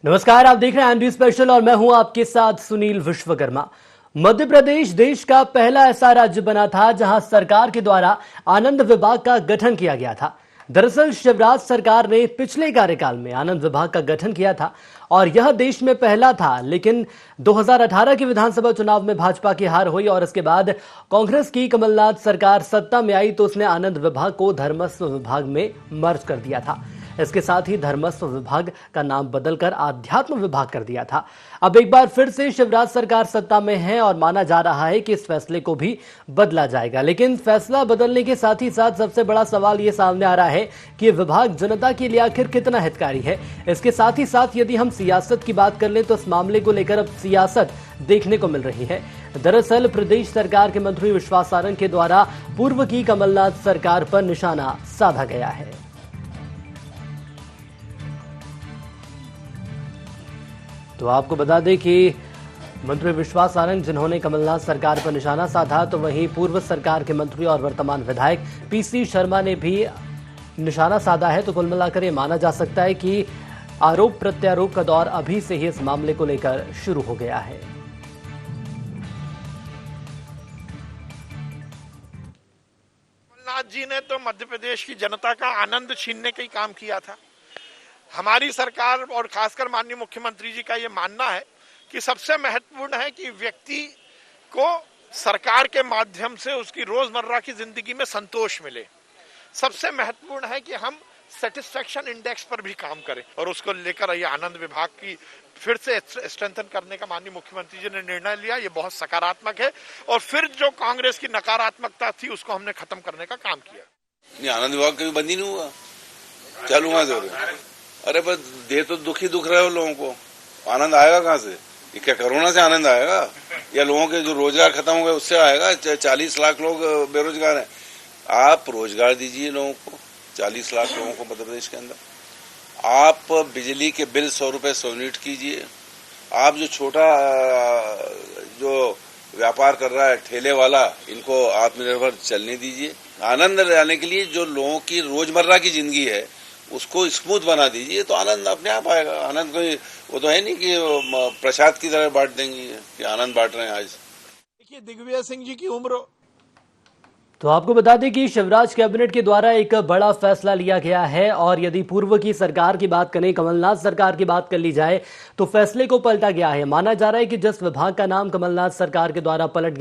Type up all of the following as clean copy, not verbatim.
नमस्कार, आप देख रहे हैं एमडी स्पेशल और मैं हूं आपके साथ सुनील विश्वकर्मा। मध्य प्रदेश देश का पहला ऐसा राज्य बना था जहां सरकार के द्वारा आनंद विभाग का गठन किया गया था। दरअसल शिवराज सरकार ने पिछले कार्यकाल में आनंद विभाग का गठन किया था और यह देश में पहला था, लेकिन 2018 के विधानसभा चुनाव में भाजपा की हार हुई और इसके बाद कांग्रेस की कमलनाथ सरकार सत्ता में आई तो उसने आनंद विभाग को धर्मस्व विभाग में मर्ज कर दिया था। इसके साथ ही धर्मस्व विभाग का नाम बदलकर आध्यात्म विभाग कर दिया था। अब एक बार फिर से शिवराज सरकार सत्ता में है और माना जा रहा है कि इस फैसले को भी बदला जाएगा, लेकिन फैसला बदलने के साथ ही साथ सबसे बड़ा सवाल यह सामने आ रहा है कि विभाग जनता के लिए आखिर कितना हितकारी है। इसके साथ ही साथ यदि हम सियासत की बात कर लें तो इस मामले को लेकर अब सियासत देखने को मिल रही है। दरअसल प्रदेश सरकार के मंत्री विश्वास सारंग के द्वारा पूर्व की कमलनाथ सरकार पर निशाना साधा गया है। तो आपको बता दें कि मंत्री विश्वास सारंग जिन्होंने कमलनाथ सरकार पर निशाना साधा, तो वहीं पूर्व सरकार के मंत्री और वर्तमान विधायक पीसी शर्मा ने भी निशाना साधा है। तो कुल मिलाकर ये माना जा सकता है कि आरोप प्रत्यारोप का दौर अभी से ही इस मामले को लेकर शुरू हो गया है। कमलनाथ जी ने तो मध्य प्रदेश की जनता का आनंद छीनने का ही काम किया था। हमारी सरकार और खासकर माननीय मुख्यमंत्री जी का ये मानना है कि सबसे महत्वपूर्ण है कि व्यक्ति को सरकार के माध्यम से उसकी रोजमर्रा की जिंदगी में संतोष मिले। सबसे महत्वपूर्ण है कि हम सेटिस्फैक्शन इंडेक्स पर भी काम करें और उसको लेकर ये आनंद विभाग की फिर से स्ट्रेंथन करने का माननीय मुख्यमंत्री जी ने निर्णय लिया। ये बहुत सकारात्मक है और फिर जो कांग्रेस की नकारात्मकता थी उसको हमने खत्म करने का काम किया। नहीं, आनंद विभाग कभी बंद ही नहीं हुआ, चालू हुआ जरूर। अरे बस दे तो दुख रहे हो लोगों को, आनंद आएगा कहाँ से? ये क्या कोरोना से आनंद आएगा या लोगों के जो रोजगार खत्म हो गए उससे आएगा? 40 लाख लोग बेरोजगार हैं, आप रोजगार दीजिए लोगों को, 40 लाख लोगों को मध्य प्रदेश के अंदर। आप बिजली के बिल 100 रुपए यूनिट कीजिए। आप जो छोटा जो व्यापार कर रहा है ठेले वाला, इनको आत्मनिर्भर चलने दीजिए। आनंद लाने के लिए जो लोगों की रोजमर्रा की जिंदगी है उसको स्मूथ बना दीजिए, तो आनंद अपने आप आएगा। आनंद कोई वो तो है नहीं कि प्रसाद की तरह बांट देंगे कि आनंद बांट रहे हैं। आज देखिए दिग्विजय सिंह जी की उम्र। तो आपको बता दें कि शिवराज कैबिनेट के द्वारा एक बड़ा फैसला लिया गया है और यदि पूर्व की सरकार की बात करें, कमलनाथ सरकार की बात कर ली जाए, तो फैसले को पलटा गया है। माना जा रहा है कि जिस विभाग का नाम कमलनाथ सरकार के द्वारा पलट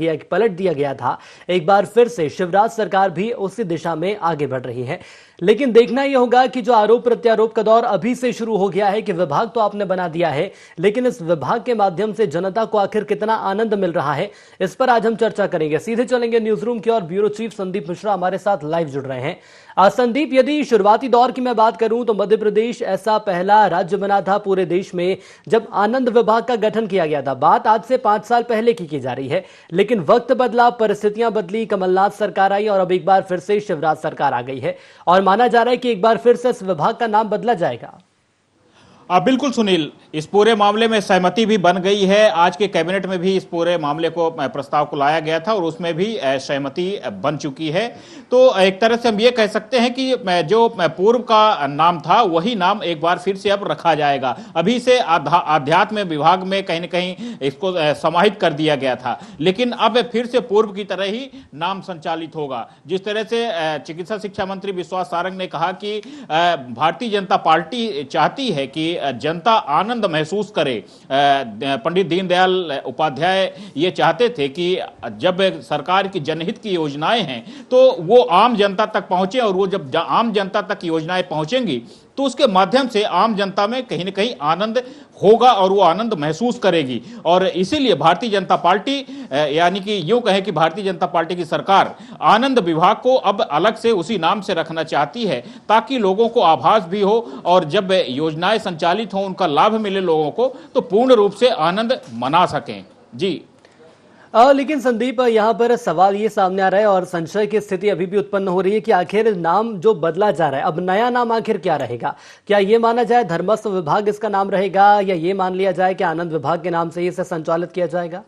दिया गया था, एक बार फिर से शिवराज सरकार भी उसी दिशा में आगे बढ़ रही है। लेकिन देखना यह होगा कि जो आरोप प्रत्यारोप का दौर अभी से शुरू हो गया है कि विभाग तो आपने बना दिया है, लेकिन इस विभाग के माध्यम से जनता को आखिर कितना आनंद मिल रहा है, इस पर आज हम चर्चा करेंगे। सीधे चलेंगे न्यूज रूम की और ब्यूरो चीफ संदीप मिश्रा हमारे साथ लाइव जुड़ रहे हैं। संदीप, यदि शुरुआती दौर की मैं बात करूं तो मध्य प्रदेश ऐसा पहला राज्य बना था पूरे देश में जब आनंद विभाग का गठन किया गया था। बात आज से 5 साल पहले की जा रही है, लेकिन वक्त बदला, परिस्थितियां बदली, कमलनाथ सरकार आई और अब एक बार फिर से शिवराज सरकार आ गई है और माना जा रहा है कि एक बार फिर से इस विभाग का नाम बदला जाएगा। बिल्कुल सुनील, इस पूरे मामले में सहमति भी बन गई है। आज के कैबिनेट में भी इस पूरे मामले को प्रस्ताव को लाया गया था और उसमें भी सहमति बन चुकी है। तो एक तरह से हम ये कह सकते हैं कि जो पूर्व का नाम था वही नाम एक बार फिर से अब रखा जाएगा। अभी से आध्यात्म विभाग में कहीं न कहीं इसको समाहित कर दिया गया था, लेकिन अब फिर से पूर्व की तरह ही नाम संचालित होगा। जिस तरह से चिकित्सा शिक्षा मंत्री विश्वास सारंग ने कहा कि भारतीय जनता पार्टी चाहती है कि जनता आनंद महसूस करे। पंडित दीनदयाल उपाध्याय ये चाहते थे कि जब सरकार की जनहित की योजनाएं हैं तो वो आम जनता तक पहुंचे और वो जब आम जनता तक योजनाएं पहुंचेंगी तो उसके माध्यम से आम जनता में कहीं न कहीं आनंद होगा और वो आनंद महसूस करेगी। और इसीलिए भारतीय जनता पार्टी यानी कि यूं कहें कि भारतीय जनता पार्टी की सरकार आनंद विभाग को अब अलग से उसी नाम से रखना चाहती है ताकि लोगों को आभास भी हो और जब योजनाएं संचालित हो उनका लाभ मिले लोगों को तो पूर्ण रूप से आनंद मना सकें। जी लेकिन संदीप, यहां पर सवाल ये सामने आ रहा है और संशय की स्थिति अभी भी उत्पन्न हो रही है कि आखिर नाम जो बदला जा रहा है, अब नया नाम आखिर क्या रहेगा? क्या ये माना जाए धर्मस्व विभाग इसका नाम रहेगा या ये मान लिया जाए कि आनंद विभाग के नाम से इसे संचालित किया जाएगा?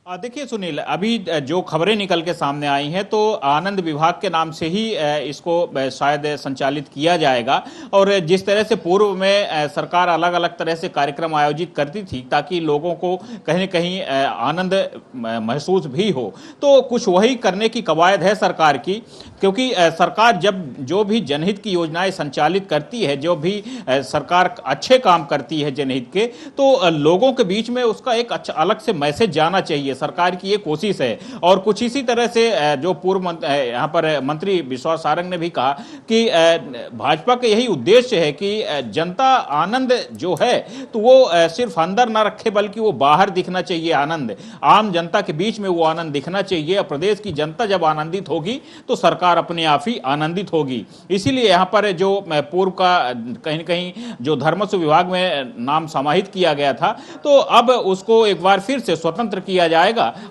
देखिए सुनील, अभी जो खबरें निकल के सामने आई हैं तो आनंद विभाग के नाम से ही इसको शायद संचालित किया जाएगा। और जिस तरह से पूर्व में सरकार अलग अलग तरह से कार्यक्रम आयोजित करती थी ताकि लोगों को कहीं न कहीं आनंद महसूस भी हो, तो कुछ वही करने की कवायद है सरकार की। क्योंकि सरकार जब जो भी जनहित की योजनाएं संचालित करती है, जो भी सरकार अच्छे काम करती है जनहित के, तो लोगों के बीच में उसका एक अच्छा अलग से मैसेज जाना चाहिए। सरकार की ये कोशिश है। और कुछ इसी तरह से जो पूर्व यहाँ पर मंत्री विश्वास सारंग ने भी कहा कि भाजपा का यही उद्देश्य है कि जनता आनंद जो है तो वो सिर्फ अंदर ना रखे बल्कि वो बाहर दिखना चाहिए। आनंद आम जनता के बीच में वो आनंद दिखना चाहिए। और प्रदेश की जनता जब आनंदित होगी तो सरकार अपने आप ही आनंदित होगी। इसीलिए यहाँ पर जो पूर्व का कहीं न कहीं जो धर्मस्व विभाग में नाम समाहित किया गया था, तो अब उसको एक बार फिर से स्वतंत्र किया जाएगा।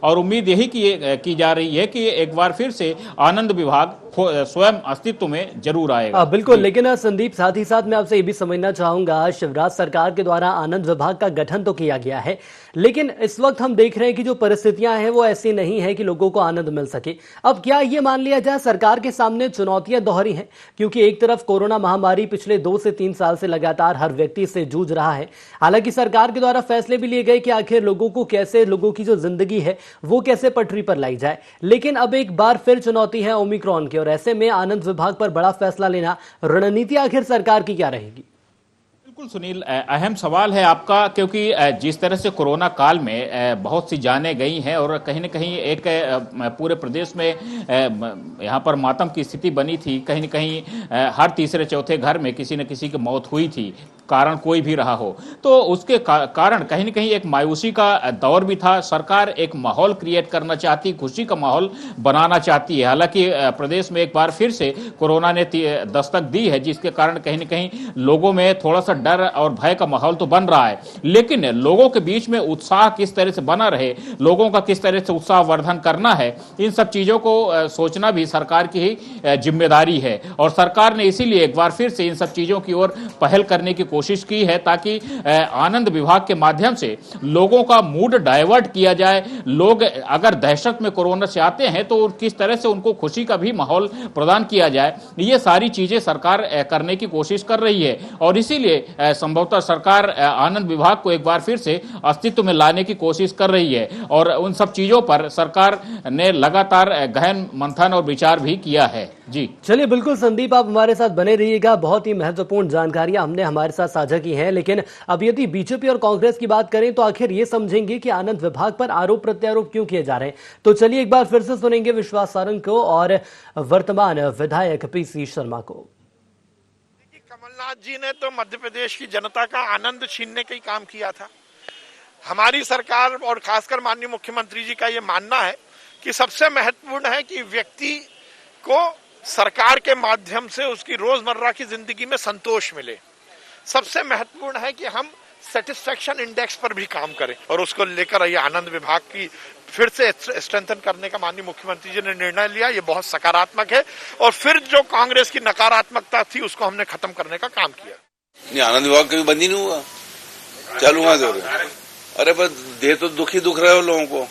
और उम्मीद यही की जा रही है कि एक बार फिर से आनंद विभाग स्वयं अस्तित्व में जरूर आएगा। बिल्कुल, लेकिन संदीप, साथ ही साथ मैं आपसे ये भी समझना चाहूंगा, शिवराज सरकार के द्वारा आनंद विभाग का गठन तो किया गया है, लेकिन इस वक्त हम देख रहे हैं कि जो परिस्थितियां हैं वो ऐसी नहीं है कि लोगों को आनंद मिल सके। अब क्या ये मान लिया जाए सरकार के सामने चुनौतियां दोहरी हैं? क्योंकि एक तरफ कोरोना महामारी पिछले 2 से 3 साल से लगातार हर व्यक्ति से जूझ रहा है। हालांकि सरकार के द्वारा फैसले भी लिए गए कि आखिर लोगों की जो जिंदगी है वो कैसे पटरी पर लाई जाए, लेकिन अब एक बार फिर चुनौती है ओमिक्रॉन की। और ऐसे में आनंद विभाग पर बड़ा फैसला लेना, रणनीति आखिर सरकार की क्या रहेगी? बिल्कुल सुनील, अहम सवाल है आपका। क्योंकि जिस तरह से कोरोना काल में बहुत सी जानें गई हैं और कहीं न कहीं एक पूरे प्रदेश में यहाँ पर मातम की स्थिति बनी थी। कहीं न कहीं हर तीसरे चौथे घर में किसी न किसी की मौत हुई थी, कारण कोई भी रहा हो। तो उसके कारण कहीं न कहीं एक मायूसी का दौर भी था। सरकार एक माहौल क्रिएट करना चाहती, खुशी का माहौल बनाना चाहती है। हालांकि प्रदेश में एक बार फिर से कोरोना ने दस्तक दी है, जिसके कारण कहीं न कहीं लोगों में थोड़ा सा डर और भय का माहौल तो बन रहा है। लेकिन लोगों के बीच में उत्साह किस तरह से बना रहे, लोगों का किस तरह से उत्साह वर्धन करना है, इन सब चीजों को सोचना भी सरकार की ही जिम्मेदारी है। और सरकार ने इसीलिए एक बार फिर से इन सब चीजों की ओर पहल करने की कोशिश की है ताकि आनंद विभाग के माध्यम से लोगों का मूड डाइवर्ट किया जाए। लोग अगर दहशत में कोरोना से आते हैं तो किस तरह से उनको खुशी का भी माहौल प्रदान किया जाए, ये सारी चीजें सरकार करने की कोशिश कर रही है। और इसीलिए संभवतः सरकार आनंद विभाग को एक बार फिर से अस्तित्व में लाने की कोशिश कर रही है। और उन सब चीजों पर सरकार ने लगातार गहन मंथन और विचार भी किया है। जी चलिए, बिल्कुल संदीप, आप हमारे साथ बने रहिएगा। बहुत ही महत्वपूर्ण जानकारियां हमने हमारे साथ साझा की हैं। लेकिन अब यदि बीजेपी और कांग्रेस की बात करें तो आखिर ये समझेंगे कि आनंद विभाग पर आरोप प्रत्यारोप क्यों किए जा रहे हैं। तो चलिए एक बार फिर से सुनेंगे विश्वास सारंग को और वर्तमान विधायक पीसी शर्मा को। कमलनाथ जी ने तो मध्य प्रदेश की जनता का आनंद छीनने का ही काम किया था। हमारी सरकार और खासकर माननीय मुख्यमंत्री जी का ये मानना है कि सबसे महत्वपूर्ण है कि व्यक्ति को सरकार के माध्यम से उसकी रोजमर्रा की जिंदगी में संतोष मिले। सबसे महत्वपूर्ण है कि हम सेटिस्फेक्शन इंडेक्स पर भी काम करें और उसको लेकर ये आनंद विभाग की फिर से स्ट्रेंथन करने का माननीय मुख्यमंत्री जी ने निर्णय लिया। ये बहुत सकारात्मक है और फिर जो कांग्रेस की नकारात्मकता थी उसको हमने खत्म करने का काम किया। नहीं, आनंद विभाग कभी बंद ही नहीं हुआ, चालू कहां से हो रहा है? अरे पर दे तो दुख ही दुख रहे हो लोगों को,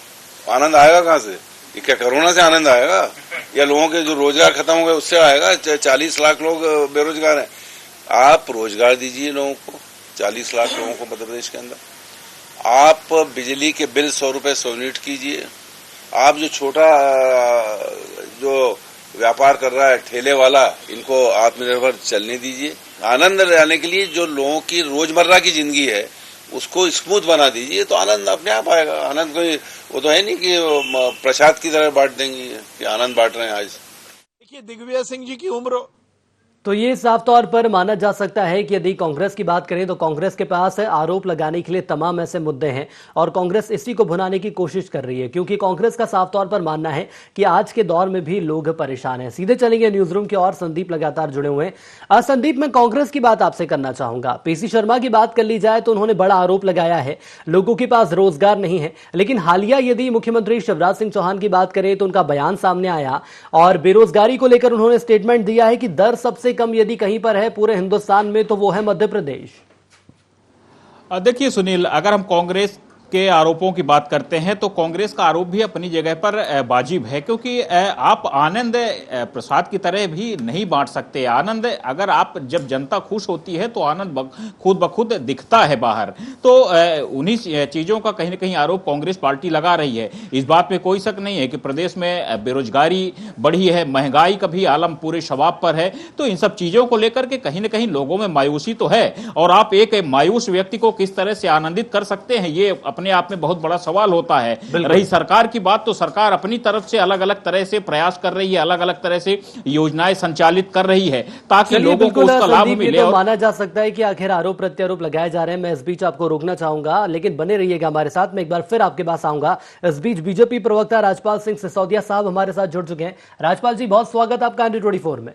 आनंद आएगा कहां से? ये क्या कोरोना से आनंद आएगा या लोगों के जो रोजगार खत्म हो गए उससे आएगा? 40 लाख लोग बेरोजगार हैं, आप रोजगार दीजिए लोगों को, 40 लाख लोगों को मध्य प्रदेश के अंदर। आप बिजली के बिल 100 रुपए 100 यूनिट कीजिए। आप जो छोटा जो व्यापार कर रहा है ठेले वाला, इनको आत्मनिर्भर चलने दीजिए। आनंद लाने के लिए जो लोगों की रोजमर्रा की जिंदगी है उसको स्मूथ बना दीजिए, तो आनंद अपने आप आएगा। आनंद कोई वो तो है नहीं कि प्रसाद की तरह बांट देंगे कि आनंद बांट रहे हैं। आज देखिए, दिग्विजय सिंह जी की उम्र तो ये साफ तौर पर माना जा सकता है कि यदि कांग्रेस की बात करें तो कांग्रेस के पास आरोप लगाने के लिए तमाम ऐसे मुद्दे हैं और कांग्रेस इसी को भुनाने की कोशिश कर रही है, क्योंकि कांग्रेस का साफ तौर पर मानना है कि आज के दौर में भी लोग परेशान हैं। सीधे चलेंगे न्यूज रूम की ओर, संदीप लगातार जुड़े हुए हैं। संदीप, मैं कांग्रेस की बात आपसे करना चाहूंगा। पीसी शर्मा की बात कर ली जाए तो उन्होंने बड़ा आरोप लगाया है लोगों के पास रोजगार नहीं है, लेकिन हालिया यदि मुख्यमंत्री शिवराज सिंह चौहान की बात करें तो उनका बयान सामने आया और बेरोजगारी को लेकर उन्होंने स्टेटमेंट दिया है कि दर सबसे कम यदि कहीं पर है पूरे हिंदुस्तान में तो वो है मध्य प्रदेश। देखिए सुनील, अगर हम कांग्रेस के आरोपों की बात करते हैं तो कांग्रेस का आरोप भी अपनी जगह पर वाजिब है, क्योंकि आप आनंद प्रसाद की तरह भी नहीं बांट सकते। आनंद अगर आप जब जनता खुश होती है तो आनंद खुद ब खुद दिखता है बाहर। तो उन्हीं चीजों का कहीं ना कहीं आरोप कांग्रेस पार्टी लगा रही है। इस बात में कोई शक नहीं है कि प्रदेश में बेरोजगारी बढ़ी है, महंगाई का भी आलम पूरे शबाब पर है। तो इन सब चीजों को लेकर के कहीं ना कहीं लोगों में मायूसी तो है, और आप एक मायूस व्यक्ति को किस तरह से आनंदित कर सकते हैं, ये अपने आप में बहुत बड़ा सवाल होता है। रही सरकार की बात, तो सरकार अपनी तरफ से अलग अलग तरह से प्रयास कर रही है, अलग अलग तरह से योजनाएं संचालित कर रही है ताकि लोगों को उसका लाभ मिले। तो माना जा सकता है कि आखिर आरोप प्रत्यारोप लगाए जा रहे हैं। मैं इस बीच आपको रोकना चाहूंगा, लेकिन बने रहिएगा हमारे साथ। मैं एक बार फिर आपके पास आऊंगा। इस बीच बीजेपी प्रवक्ता राजपाल सिंह सिसोदिया साहब हमारे साथ जुड़ चुके हैं। राजपाल जी, बहुत स्वागत आपका India 24 में।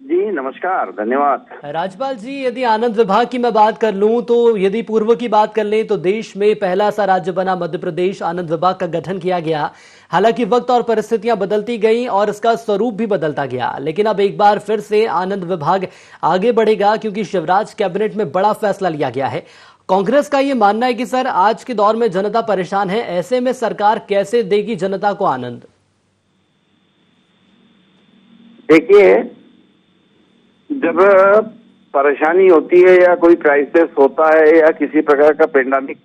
जी नमस्कार, धन्यवाद। राजपाल जी, यदि आनंद विभाग की मैं बात कर लूं, तो यदि पूर्व की बात कर लें तो देश में पहला ऐसा राज्य बना मध्य प्रदेश, आनंद विभाग का गठन किया गया। हालांकि वक्त और परिस्थितियां बदलती गईं और इसका स्वरूप भी बदलता गया, लेकिन अब एक बार फिर से आनंद विभाग आगे बढ़ेगा क्योंकि शिवराज कैबिनेट में बड़ा फैसला लिया गया है। कांग्रेस का यह मानना है कि सर, आज के दौर में जनता परेशान है, ऐसे में सरकार कैसे देगी जनता को आनंद? देखिए, जब परेशानी होती है या कोई क्राइसिस होता है या किसी प्रकार का पेंडेमिक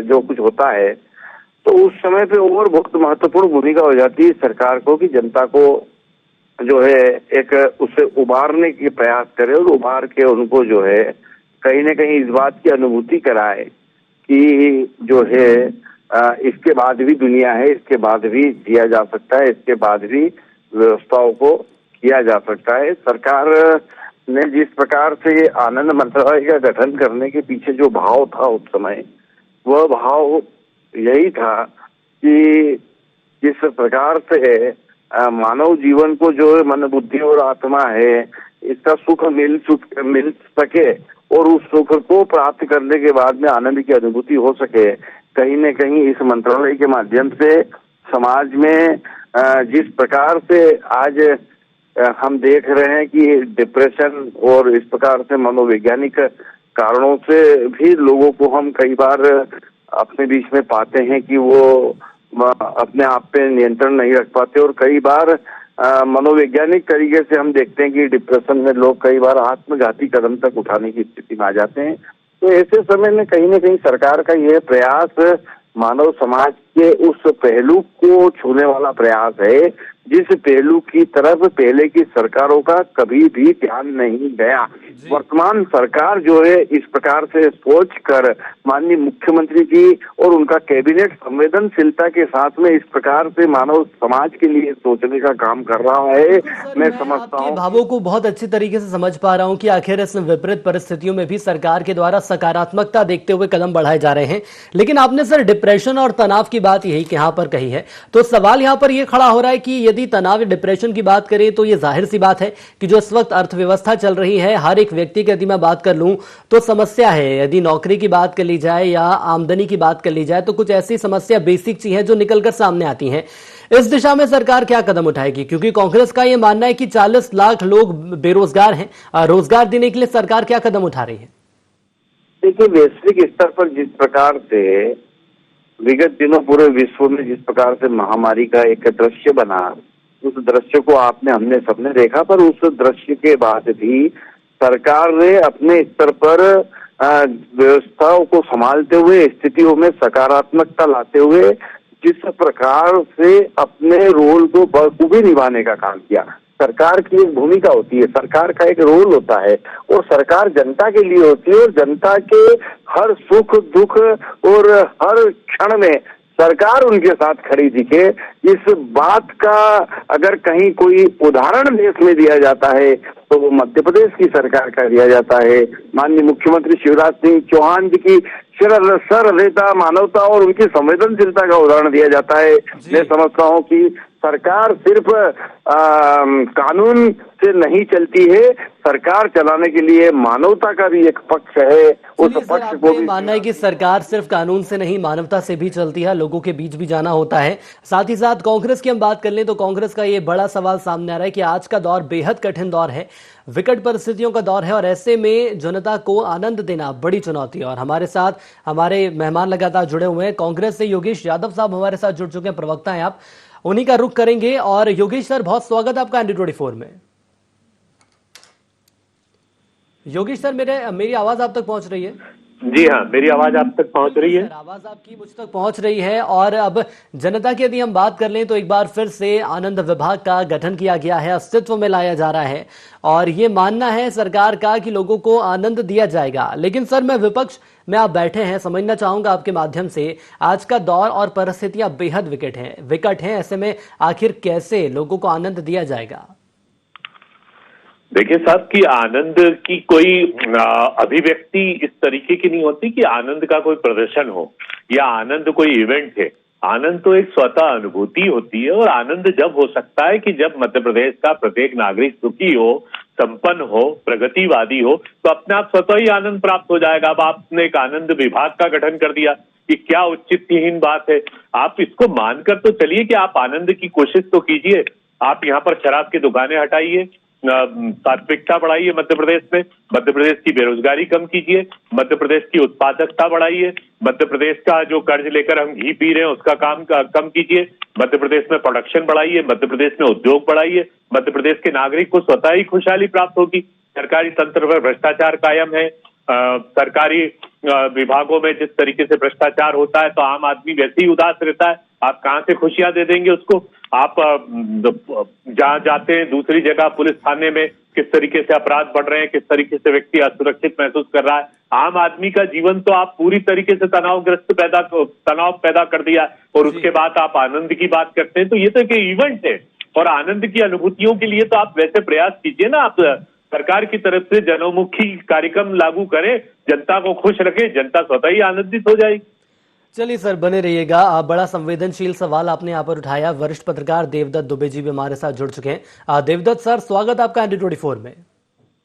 जो कुछ होता है, तो उस समय पे और बहुत महत्वपूर्ण भूमिका हो जाती है सरकार को कि जनता को जो है एक उससे उबारने के प्रयास करे और उबार के उनको जो है कहीं ना कहीं इस बात की अनुभूति कराए कि जो है इसके बाद भी दुनिया है, इसके बाद भी जिया जा सकता है, इसके बाद भी व्यवस्थाओं को किया जा सकता है। सरकार ने जिस प्रकार से आनंद मंत्रालय का गठन करने के पीछे जो भाव था उस समय, वह भाव यही था कि जिस प्रकार से मानव जीवन को जो मन बुद्धि और आत्मा है इसका सुख मिल सके और उस सुख को प्राप्त करने के बाद में आनंद की अनुभूति हो सके, कहीं न कहीं इस मंत्रालय के माध्यम से समाज में जिस प्रकार से आज हम देख रहे हैं कि डिप्रेशन और इस प्रकार से मनोवैज्ञानिक कारणों से भी लोगों को हम कई बार अपने बीच में पाते हैं कि वो अपने आप पे नियंत्रण नहीं रख पाते और कई बार मनोवैज्ञानिक तरीके से हम देखते हैं कि डिप्रेशन में लोग कई बार आत्मघाती कदम तक उठाने की स्थिति में आ जाते हैं। तो ऐसे समय में कहीं न कहीं सरकार का यह प्रयास मानव समाज के उस पहलू को छूने वाला प्रयास है जिस पहलू की तरफ पहले की सरकारों का कभी भी ध्यान नहीं गया। वर्तमान सरकार जो है इस प्रकार से सोच कर माननीय मुख्यमंत्री जी और उनका कैबिनेट संवेदनशीलता के साथ में इस प्रकार से मानव समाज के लिए सोचने का काम कर रहा है। मैं समझता हूँ, भावों को बहुत अच्छी तरीके से समझ पा रहा हूँ कि आखिर इस विपरीत परिस्थितियों में भी सरकार के द्वारा सकारात्मकता देखते हुए कदम बढ़ाए जा रहे हैं। लेकिन आपने सर डिप्रेशन और तनाव की बात यही यहाँ पर कही है, तो सवाल यहाँ पर यह खड़ा हो रहा है कि यदि तनाव डिप्रेशन की बात करें तो ये जाहिर सी बात है कि जो इस वक्त अर्थव्यवस्था चल रही है, हर एक व्यक्ति की यदि मैं बात कर लूं तो समस्या है। यदि नौकरी की बात कर ली जाए या आमदनी की बात कर ली जाए तो कुछ ऐसी समस्या बेसिक चीज है जो निकलकर सामने आती हैं। इस दिशा में सरकार क्या कदम उठाएगी? क्योंकि कांग्रेस का यह मानना है कि 40 लाख लोग बेरोजगार हैं, रोजगार देने के लिए सरकार क्या कदम उठा रही है? देखिए, वैश्विक स्तर पर जिस प्रकार से विगत दिनों पूरे विश्व में जिस प्रकार से महामारी का एक दृश्य बना, उस दृश्य को हमने सबने देखा, पर उस दृश्य के बाद भी सरकार ने अपने स्तर पर व्यवस्थाओं को संभालते हुए, स्थितियों में सकारात्मकता लाते हुए जिस प्रकार से अपने रोल को बखूबी निभाने का काम किया। सरकार की एक भूमिका होती है, सरकार का एक रोल होता है और सरकार जनता के लिए होती है और जनता के हर सुख दुख और हर क्षण में सरकार उनके साथ खड़ी दिखे। इस बात का अगर कहीं कोई उदाहरण देश में दिया जाता है तो वो मध्य प्रदेश की सरकार का दिया जाता है। माननीय मुख्यमंत्री शिवराज सिंह चौहान जी की सरलता, मानवता और उनकी संवेदनशीलता का उदाहरण दिया जाता है। मैं समझता हूँ कि सरकार सिर्फ कानून से नहीं चलती है, सरकार चलाने के लिए मानवता का भी एक पक्ष है। उस चलिए सर, पक्ष को आपका भी मानना है कि सरकार सिर्फ कानून से नहीं मानवता से भी चलती है, लोगों के बीच भी जाना होता है। साथ ही साथ कांग्रेस की हम बात कर लें तो कांग्रेस का ये बड़ा सवाल सामने आ रहा है कि आज का दौर बेहद कठिन दौर है, विकट परिस्थितियों का दौर है और ऐसे में जनता को आनंद देना बड़ी चुनौती है। और हमारे साथ हमारे मेहमान लगातार जुड़े हुए हैं। कांग्रेस से योगेश यादव साहब हमारे साथ जुड़ चुके हैं, प्रवक्ता हैं आप, उन्हीं का रुख करेंगे। और योगेश सर, बहुत स्वागत है आपका ND24 में। योगेश सर, मेरी आवाज आप तक पहुंच रही है? जी हाँ, मेरी आवाज आप तक पहुंच रही है। आवाज आपकी मुझ तक पहुंच रही है। और अब जनता की यदि हम बात कर लें तो एक बार फिर से आनंद विभाग का गठन किया गया है, अस्तित्व में लाया जा रहा है और ये मानना है सरकार का कि लोगों को आनंद दिया जाएगा। लेकिन सर, मैं विपक्ष में आप बैठे हैं, समझना चाहूंगा आपके माध्यम से, आज का दौर और परिस्थितियां बेहद विकट हैं। ऐसे में आखिर कैसे लोगों को आनंद दिया जाएगा? देखिए साहब, कि आनंद की कोई अभिव्यक्ति इस तरीके की नहीं होती कि आनंद का कोई प्रदर्शन हो या आनंद कोई इवेंट है। आनंद तो एक स्वतः अनुभूति होती है और आनंद जब हो सकता है कि जब मध्य प्रदेश का प्रत्येक नागरिक सुखी हो, संपन्न हो, प्रगतिवादी हो, तो अपने आप स्वतः ही आनंद प्राप्त हो जाएगा। अब आपने एक आनंद विभाग का गठन कर दिया, कि क्या औचित्यहीन बात है। आप इसको मानकर तो चलिए कि आप आनंद की कोशिश तो कीजिए। आप यहाँ पर शराब की दुकानें हटाइए, सात्विकता बढ़ाइए मध्य प्रदेश में, मध्य प्रदेश की बेरोजगारी कम कीजिए, मध्य प्रदेश की उत्पादकता बढ़ाइए, मध्य प्रदेश का जो कर्ज लेकर हम घी पी रहे हैं उसका काम कम कीजिए, मध्य प्रदेश में प्रोडक्शन बढ़ाइए, मध्य प्रदेश में उद्योग बढ़ाइए, मध्य प्रदेश के नागरिक को स्वतः ही खुशहाली प्राप्त होगी। सरकारी तंत्र पर भ्रष्टाचार कायम है, सरकारी विभागों में जिस तरीके से भ्रष्टाचार होता है तो आम आदमी वैसे ही उदास रहता है। आप कहां से खुशियां दे देंगे उसको? आप जहां जाते हैं दूसरी जगह पुलिस थाने में किस तरीके से अपराध बढ़ रहे हैं, किस तरीके से व्यक्ति असुरक्षित महसूस कर रहा है। आम आदमी का जीवन तो आप पूरी तरीके से तनाव पैदा कर दिया और उसके बाद आप आनंद की बात करते हैं। तो ये तो एक इवेंट है और आनंद की अनुभूतियों के लिए तो आप वैसे प्रयास कीजिए ना, आप सरकार की तरफ से जनोन्मुखी कार्यक्रम लागू करें, जनता को खुश रखें, जनता स्वतः ही आनंदित हो जाएगी। चलिए सर, बने रहिएगा। बड़ा संवेदनशील सवाल आपने यहाँ पर उठाया। वरिष्ठ पत्रकार देवदत्त दुबे जी भी हमारे साथ जुड़ चुके हैं। देवदत्त सर, स्वागत आपका ND24 में।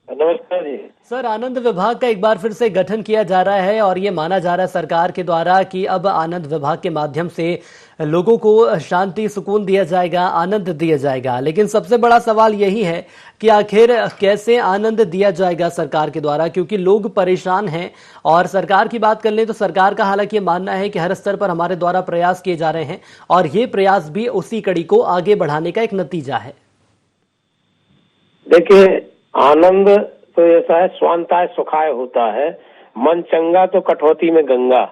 नमस्कार जी। सर, आनंद विभाग का एक बार फिर से गठन किया जा रहा है और ये माना जा रहा है सरकार के द्वारा कि अब आनंद विभाग के माध्यम से लोगों को शांति सुकून दिया जाएगा, आनंद दिया जाएगा। लेकिन सबसे बड़ा सवाल यही है कि आखिर कैसे आनंद दिया जाएगा सरकार के द्वारा, क्योंकि लोग परेशान हैं। और सरकार की बात कर लें तो सरकार का हालांकि ये मानना है कि हर स्तर पर हमारे द्वारा प्रयास किए जा रहे हैं और ये प्रयास भी उसी कड़ी को आगे बढ़ाने का एक नतीजा है। देखिए, आनंद तो ऐसा है, स्वांताय सुखाय होता है, मन चंगा तो कटौती में गंगा।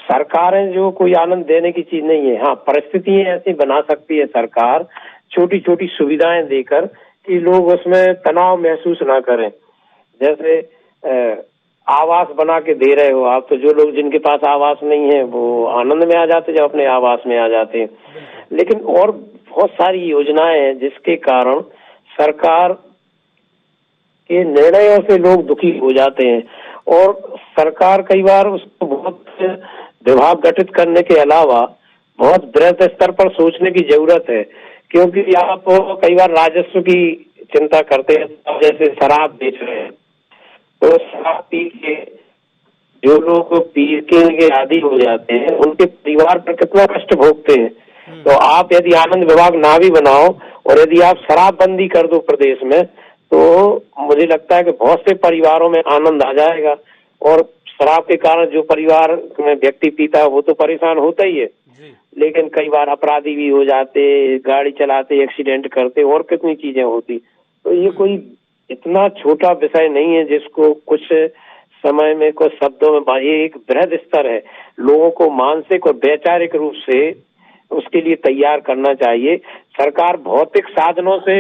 सरकारें जो कोई आनंद देने की चीज नहीं है। हाँ, परिस्थितियां ऐसी बना सकती है सरकार, छोटी छोटी सुविधाएं देकर कि लोग उसमें तनाव महसूस ना करें। जैसे आवास बना के दे रहे हो आप, तो जो लोग जिनके पास आवास नहीं है वो आनंद में आ जाते, जब अपने आवास में आ जाते हैं। लेकिन और बहुत सारी योजनाएं हैं जिसके कारण सरकार के निर्णयों से लोग दुखी हो जाते हैं और सरकार कई बार उसको बहुत विभाग गठित करने के अलावा बहुत बृहद स्तर पर सोचने की जरूरत है, क्योंकि आप कई बार राजस्व की चिंता करते हैं। जैसे शराब बेच रहे हैं तो शराब पी के जो लोग पी के आदी हो जाते हैं उनके परिवार पर कितना कष्ट भोगते हैं। तो आप यदि आनंद विभाग ना भी बनाओ और यदि आप शराबबंदी कर दो प्रदेश में, तो मुझे लगता है कि बहुत से परिवारों में आनंद आ जाएगा। और शराब के कारण जो परिवार में व्यक्ति पीता है वो तो परेशान होता ही है, लेकिन कई बार अपराधी भी हो जाते, गाड़ी चलाते एक्सीडेंट करते और कितनी चीजें होती। तो ये कोई इतना छोटा विषय नहीं है जिसको कुछ समय में कुछ शब्दों में, ये एक बृहद स्तर है। लोगों को मानसिक और वैचारिक रूप से उसके लिए तैयार करना चाहिए। सरकार भौतिक साधनों से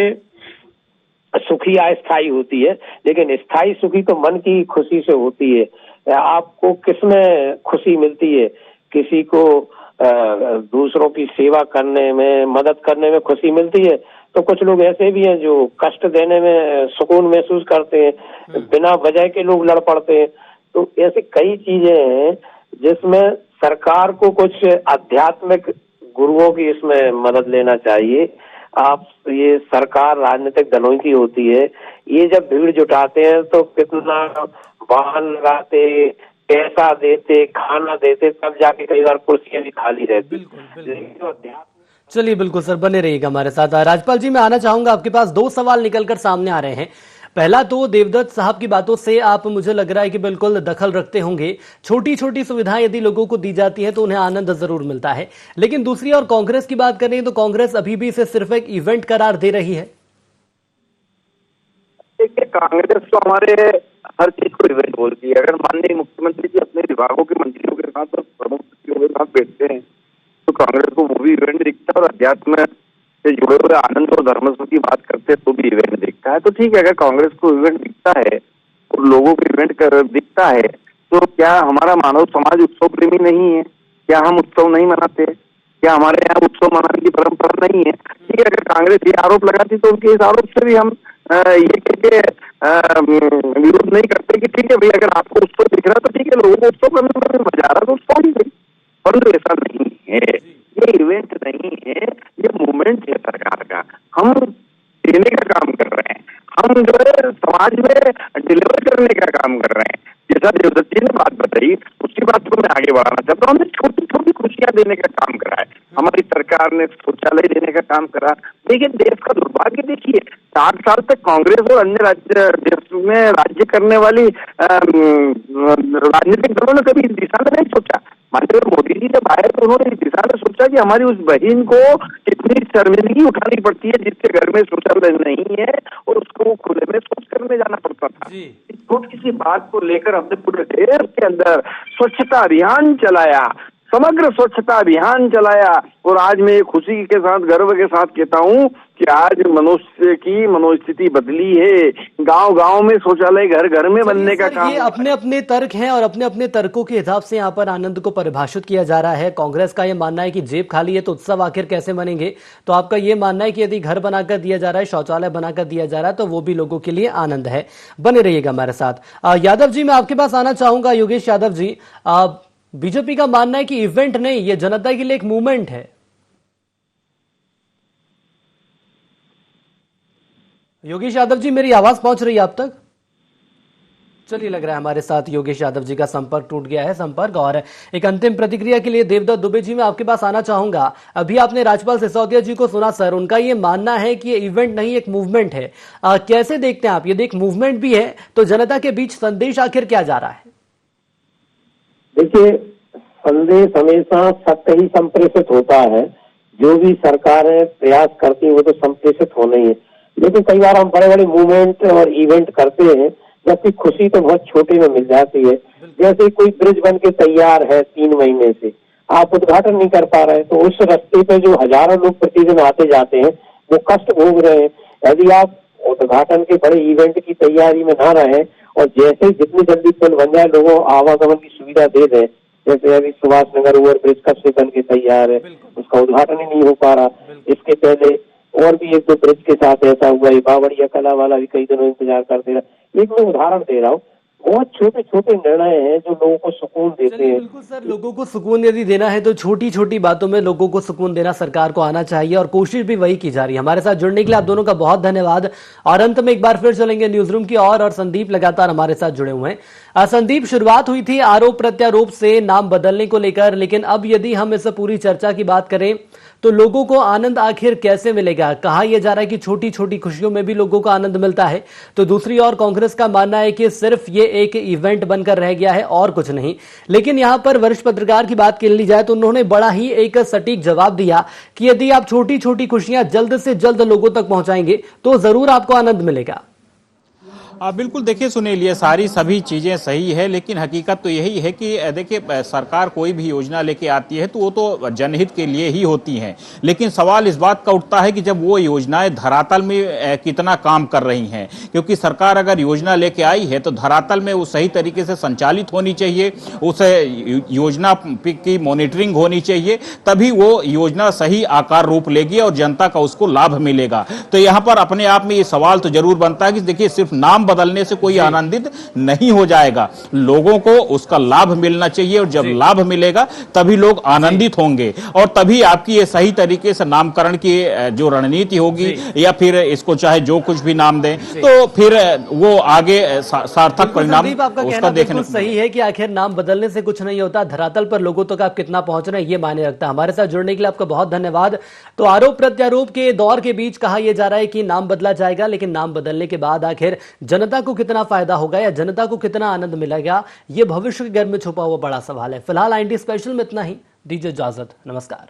सुखी अस्थायी होती है, लेकिन स्थायी सुखी तो मन की खुशी से होती है। आपको किसमें खुशी मिलती है? किसी को दूसरों की सेवा करने में, मदद करने में खुशी मिलती है, तो कुछ लोग ऐसे भी हैं जो कष्ट देने में सुकून महसूस करते हैं, बिना वजह के लोग लड़ पड़ते हैं। तो ऐसी कई चीजें हैं जिसमें सरकार को कुछ आध्यात्मिक गुरुओं की इसमें मदद लेना चाहिए। आप ये सरकार राजनीतिक दलों की होती है, ये जब भीड़ जुटाते हैं तो कितना वाहन लगाते, पैसा देते, खाना देते, तब जाके कई बार कुर्सियां भी खाली रहती। चलिए बिल्कुल सर, बने रहिएगा हमारे साथ। राजपाल जी, मैं आना चाहूंगा आपके पास। दो सवाल निकलकर सामने आ रहे हैं। पहला तो देवदत्त साहब की बातों से आप, मुझे लग रहा है कि बिल्कुल दखल रखते होंगे। छोटी छोटी सुविधाएं यदि लोगों को दी जाती है तो उन्हें आनंद जरूर मिलता है। लेकिन दूसरी ओर कांग्रेस की बात करें तो कांग्रेस अभी भी इसे सिर्फ एक इवेंट करार दे रही है। देखिए, कांग्रेस तो हमारे हर चीज को इवेंट बोलती है। अगर माननीय मुख्यमंत्री जी अपने विभागों के मंत्रियों के साथ और प्रमुख सचिवों के साथ बैठते हैं तो कांग्रेस को वो भी इवेंट दिखता है, और अध्यात्म से जुड़े हुए आनंद और धर्मस्व की बात करते हैं तो भी इवेंट दिखता है। तो ठीक है, अगर कांग्रेस को इवेंट दिखता है और लोगों को इवेंट कर दिखता है तो क्या हमारा मानव समाज उत्सव प्रेमी नहीं है? क्या हम उत्सव नहीं मनाते? क्या हमारे यहाँ उत्सव मनाने की परंपरा नहीं है? ठीक है, अगर कांग्रेस ये आरोप लगाती तो उनके इस आरोप से भी हम ये कहते विरोध नहीं करते कि ठीक है भाई, अगर आपको उत्सव दिख रहा है तो ठीक है, लोगों को उत्सव करने में मजा आ रहा है तो उत्सव ही नहीं। परंतु ऐसा नहीं है, ये इवेंट नहीं है, ये मूवमेंट है सरकार का। हम देने का काम कर रहे हैं, हम जो है समाज में डिलीवर करने का काम कर रहे हैं। जैसा देवदत्त जी ने बात बताई, उसकी बात को मैं आगे बढ़ाना चाहता हूँ। हमने छोटी छोटी खुशियां देने का काम करा है। हमारी सरकार ने शौचालय देने का काम करा। लेकिन देश का दुर्भाग्य देखिए, 60 साल तक कांग्रेस और अन्य राज्य देश में राज्य करने वाली राजनीतिक दलों ने कभी इस दिशा में नहीं सोचा। माननीय मोदी जी जब आए तो उन्होंने इस दिशा में सोचा कि हमारी उस बहन को कितनी शर्मिंदगी उठानी पड़ती है जिसके घर में शौचालय नहीं है और उसको खुले में शौच करने जाना पड़ता था। इस छोटी सी बात को लेकर हमने पूरे देश के अंदर स्वच्छता अभियान चलाया, समग्र स्वच्छता अभियान चलाया। और आज मैं खुशी के साथ, गर्व के साथ कहता हूँ कि आज मनुष्य की मनोस्थिति बदली है। गांव-गांव में शौचालय घर घर में बनने का काम। ये अपने अपने तर्क हैं और अपने अपने तर्कों के हिसाब से यहाँ पर आनंद को परिभाषित किया जा रहा है। कांग्रेस का ये मानना है कि जेब खाली है तो उत्सव आखिर कैसे मनेंगे। तो आपका ये मानना है कि यदि घर बनाकर दिया जा रहा है, शौचालय बनाकर दिया जा रहा है तो वो भी लोगों के लिए आनंद है। बने रहिएगा हमारे साथ। यादव जी, मैं आपके पास आना चाहूंगा। योगेश यादव जी, बीजेपी का मानना है कि इवेंट नहीं, ये जनता के लिए एक मूवमेंट है। योगेश यादव जी, मेरी आवाज पहुंच रही है आप तक? चलिए, लग रहा है हमारे साथ योगेश यादव जी का संपर्क टूट गया है। संपर्क और एक अंतिम प्रतिक्रिया के लिए देवदत्त दुबे जी, मैं आपके पास आना चाहूंगा। अभी आपने राज्यपाल सिसोदिया जी को सुना सर, उनका ये मानना है कि ये इवेंट नहीं, एक मूवमेंट है। कैसे देखते हैं आप? यदि एक मूवमेंट भी है तो जनता के बीच संदेश आखिर क्या जा रहा है? देखिए, संदेश हमेशा सत्य ही संप्रेषित होता है। जो भी सरकारें प्रयास करती है वो तो संप्रेषित होना ही है। लेकिन कई बार हम बड़े बड़े मूवमेंट और इवेंट करते हैं जबकि खुशी तो बहुत छोटे में मिल जाती है। जैसे कोई ब्रिज बन के तैयार है 3 महीने से, आप उद्घाटन नहीं कर पा रहे तो उस रास्ते पे जो हजारों लोग प्रतिदिन आते जाते हैं वो कष्ट भोग रहे हैं। यदि आप उद्घाटन के बड़े इवेंट की तैयारी में ना रहे और जैसे जितनी जल्दी पुल बन जाए लोगों आवागमन की सुविधा दे दें, जैसे अभी सुभाष नगर ओवर ब्रिज कब से बन के तैयार है, उसका उद्घाटन ही नहीं हो पा रहा। इसके पहले और भी 1-2 ब्रिज के साथ ऐसा हुआ है। बावड़िया कला वाला भी कई दिनों इंतजार करते रहा। एक मैं उदाहरण दे रहा हूँ, बहुत छोटे छोटे निर्णय हैं जो लोगों को सुकून देते हैं। बिल्कुल सर, लोगों को सुकून यदि देना है तो छोटी छोटी बातों में लोगों को सुकून देना सरकार को आना चाहिए और कोशिश भी वही की जा रही है। हमारे साथ जुड़ने के लिए आप दोनों का बहुत धन्यवाद। और अंत में एक बार फिर चलेंगे न्यूज रूम की और संदीप लगातार हमारे साथ जुड़े हुए हैं। संदीप, शुरुआत हुई थी आरोप प्रत्यारोप से नाम बदलने को लेकर, लेकिन अब यदि हम इस पूरी चर्चा की बात करें तो लोगों को आनंद आखिर कैसे मिलेगा? कहा यह जा रहा है कि छोटी छोटी खुशियों में भी लोगों को आनंद मिलता है, तो दूसरी ओर कांग्रेस का मानना है कि सिर्फ ये एक इवेंट बनकर रह गया है और कुछ नहीं। लेकिन यहां पर वरिष्ठ पत्रकार की बात कर ली जाए तो उन्होंने बड़ा ही एक सटीक जवाब दिया कि यदि आप छोटी छोटी खुशियां जल्द से जल्द लोगों तक पहुंचाएंगे तो जरूर आपको आनंद मिलेगा। बिल्कुल, देखिए सुनील, ये सारी सभी चीज़ें सही है, लेकिन हकीकत तो यही है कि देखिए सरकार कोई भी योजना लेके आती है तो वो तो जनहित के लिए ही होती हैं। लेकिन सवाल इस बात का उठता है कि जब वो योजनाएं धरातल में कितना काम कर रही हैं, क्योंकि सरकार अगर योजना लेके आई है तो धरातल में वो सही तरीके से संचालित होनी चाहिए, उस योजना की मॉनिटरिंग होनी चाहिए, तभी वो योजना सही आकार रूप लेगी और जनता का उसको लाभ मिलेगा। तो यहाँ पर अपने आप में ये सवाल तो जरूर बनता है कि देखिए सिर्फ नाम बदलने से कोई आनंदित नहीं हो जाएगा। लोगों को उसका लाभ मिलना चाहिए और जब लाभ मिलेगा तभी लोग आनंदित होंगे और तभी आपकी ये सही तरीके से नामकरण की जो रणनीति होगी या फिर इसको चाहे जो कुछ भी नाम दें तो फिर वो आगे सार्थक परिणाम उसका देखने को सही है कि आखिर नाम बदलने से कुछ नहीं होता, धरातल पर लोगों तक आप कितना पहुंच रहे हैं ये मायने रखता है। हमारे साथ जुड़ने के लिए आपका बहुत धन्यवाद। तो आरोप प्रत्यारोप के दौर के बीच कहा यह जा रहा है कि नाम बदला जाएगा, लेकिन नाम बदलने के बाद आखिर जनता को कितना फायदा होगा या जनता को कितना आनंद मिलेगा, यह भविष्य के घर में छुपा हुआ बड़ा सवाल है। फिलहाल IND स्पेशल में इतना ही, दीजिए इजाजत, नमस्कार।